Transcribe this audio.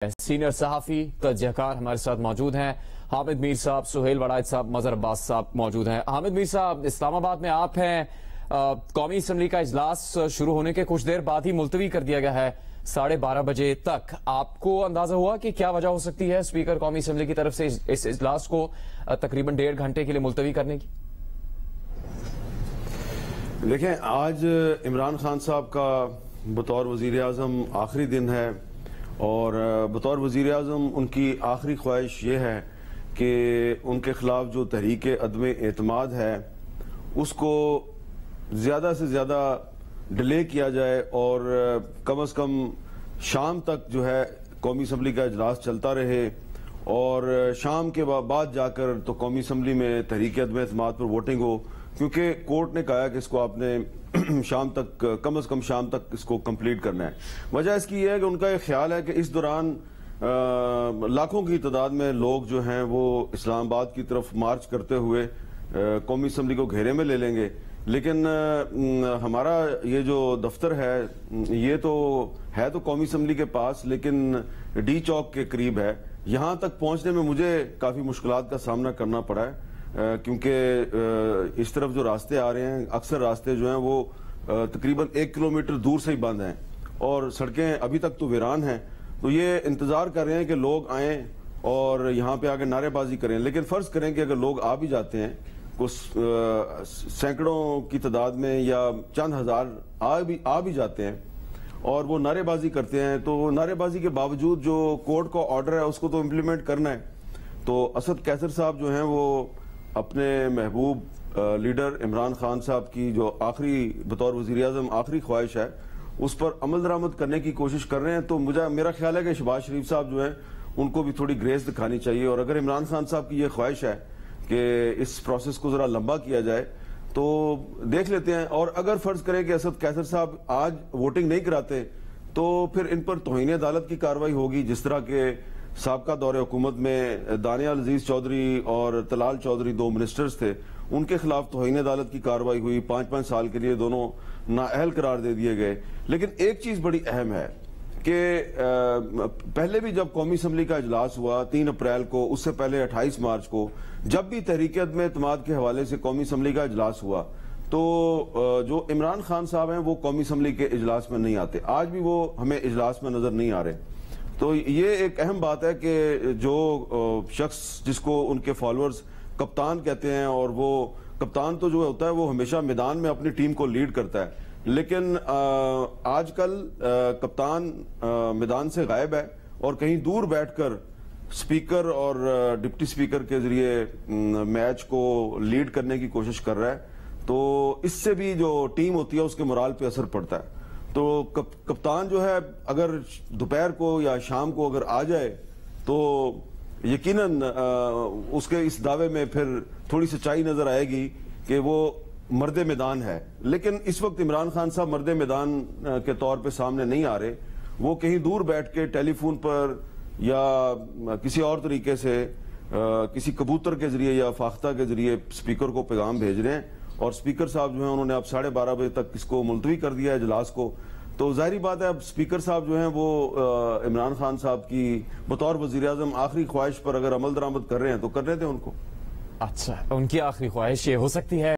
Senior صحافی تجزیہ کار ہمارے ساتھ موجود ہیں حامد میر صاحب، سہیل وڑائچ صاحب، مظہر عباس صاحب موجود ہیں۔ حامد میر صاحب، اسلام آباد میں آپ ہیں، قومی اسمبلی کا اجلاس شروع ہونے کے کچھ دیر بعد ہی ملتوی کر دیا گیا ہے 12:30 بجے تک۔ آپ کو اندازہ ہوا کہ کیا وجہ ہو سکتی ہے اسپیکر قومی اسمبلی کی طرف سے اس اجلاس کو تقریباً 1.5 گھنٹے کے لیے ملتوی کرنے کی؟ دیکھیں، آج عمران خان صاحب کا بطور وزیر اعظم آخری دن ہے، اور بطور وزیر اعظم ان کی آخری خواہش یہ ہے کہ ان کے خلاف جو تحریک عدم اعتماد ہے اس کو زیادہ سے زیادہ ڈیلے کیا جائے، اور کم از کم شام تک جو ہے قومی اسمبلی کا اجلاس چلتا رہے، اور شام کے بعد جا کر تو قومی اسمبلی میں تحریک عدم اعتماد پر ووٹنگ ہو، کیونکہ کورٹ نے کہا کہ اس کو آپ نے شام تک، کم از کم شام تک اس کو کمپلیٹ کرنا ہے۔ وجہ اس کی یہ ہے کہ ان کا یہ خیال ہے کہ اس دوران لاکھوں کی تعداد میں لوگ جو ہیں وہ اسلام آباد کی طرف مارچ کرتے ہوئے قومی اسمبلی کو گھیرے میں لے لیں گے، لیکن ہمارا یہ جو دفتر ہے یہ تو ہے تو قومی اسمبلی کے پاس، لیکن ڈی چوک کے قریب ہے۔ یہاں تک پہنچنے میں مجھے کافی مشکلات کا سامنا کرنا پڑا ہے، کیونکہ اس طرف جو راستے آ رہے ہیں، اکثر راستے جو ہیں وہ تقریباً 1 کلومیٹر دور سے ہی بند ہیں، اور سڑکیں ابھی تک تو ویران ہیں۔ تو یہ انتظار کر رہے ہیں کہ لوگ آئیں اور یہاں پہ آگے نعرے بازی کریں، لیکن فرض کریں کہ اگر لوگ آ بھی جاتے ہیں، کچھ سینکڑوں کی تعداد میں یا چند ہزار آ بھی جاتے ہیں اور وہ نعرے بازی کرتے ہیں، تو نعرے بازی کے باوجود جو کورٹ کا آرڈر ہے اس کو تو امپلیمنٹ کرنا ہے۔ تو اسد کیسر صاحب جو ہیں وہ اپنے محبوب لیڈر عمران خان صاحب کی جو آخری بطور وزیر اعظم آخری خواہش ہے اس پر عمل درآمد کرنے کی کوشش کر رہے ہیں۔ تو میرا خیال ہے کہ شہباز شریف صاحب جو ہیں ان کو بھی تھوڑی گریس دکھانی چاہیے، اور اگر عمران خان صاحب کی یہ خواہش ہے کہ اس پروسیس کو ذرا لمبا کیا جائے تو دیکھ لیتے ہیں، اور اگر فرض کریں کہ اسد کیسر صاحب آج ووٹنگ نہیں کراتے تو پھر ان پر توہین عدالت کی کارروائی ہوگی، جس طرح کے سابقہ دور حکومت میں دانیال عزیز چودھری اور طلال چودھری 2 منسٹرز تھے، ان کے خلاف توہین عدالت کی کارروائی ہوئی، 5-5 سال کے لیے دونوں نااہل قرار دے دیے گئے۔ لیکن ایک چیز بڑی اہم ہے کہ پہلے بھی جب قومی اسمبلی کا اجلاس ہوا 3 اپریل کو، اس سے پہلے 28 مارچ کو، جب بھی تحریک عدم اعتماد کے حوالے سے قومی اسمبلی کا اجلاس ہوا تو جو عمران خان صاحب ہیں وہ قومی اسمبلی کے اجلاس میں نہیں آتے، آج بھی وہ ہمیں اجلاس میں نظر نہیں آ رہے۔ تو یہ ایک اہم بات ہے کہ جو شخص جس کو ان کے فالورز کپتان کہتے ہیں، اور وہ کپتان تو جو ہوتا ہے وہ ہمیشہ میدان میں اپنی ٹیم کو لیڈ کرتا ہے، لیکن آج کل کپتان میدان سے غائب ہے اور کہیں دور بیٹھ کر سپیکر اور ڈپٹی سپیکر کے ذریعے میچ کو لیڈ کرنے کی کوشش کر رہا ہے۔ تو اس سے بھی جو ٹیم ہوتی ہے اس کے مورال پہ اثر پڑتا ہے۔ تو کپتان جو ہے اگر دوپہر کو یا شام کو اگر آ جائے تو یقیناً اس کے اس دعوے میں پھر تھوڑی سچائی نظر آئے گی کہ وہ مرد میدان ہے، لیکن اس وقت عمران خان صاحب مرد میدان کے طور پہ سامنے نہیں آ رہے، وہ کہیں دور بیٹھ کے ٹیلی فون پر یا کسی اور طریقے سے کسی کبوتر کے ذریعے یا فاختہ کے ذریعے سپیکر کو پیغام بھیج رہے ہیں، اور سپیکر صاحب جو ہیں انہوں نے اب 12:30 بجے تک اس کو ملتوی کر دیا ہے اجلاس کو۔ تو ظاہری بات ہے اب سپیکر صاحب جو ہیں وہ عمران خان صاحب کی بطور وزیر اعظم آخری خواہش پر اگر عمل درآمد کر رہے ہیں تو کرنے دیں ان کو۔ اچھا، ان کی آخری خواہش یہ ہو سکتی ہے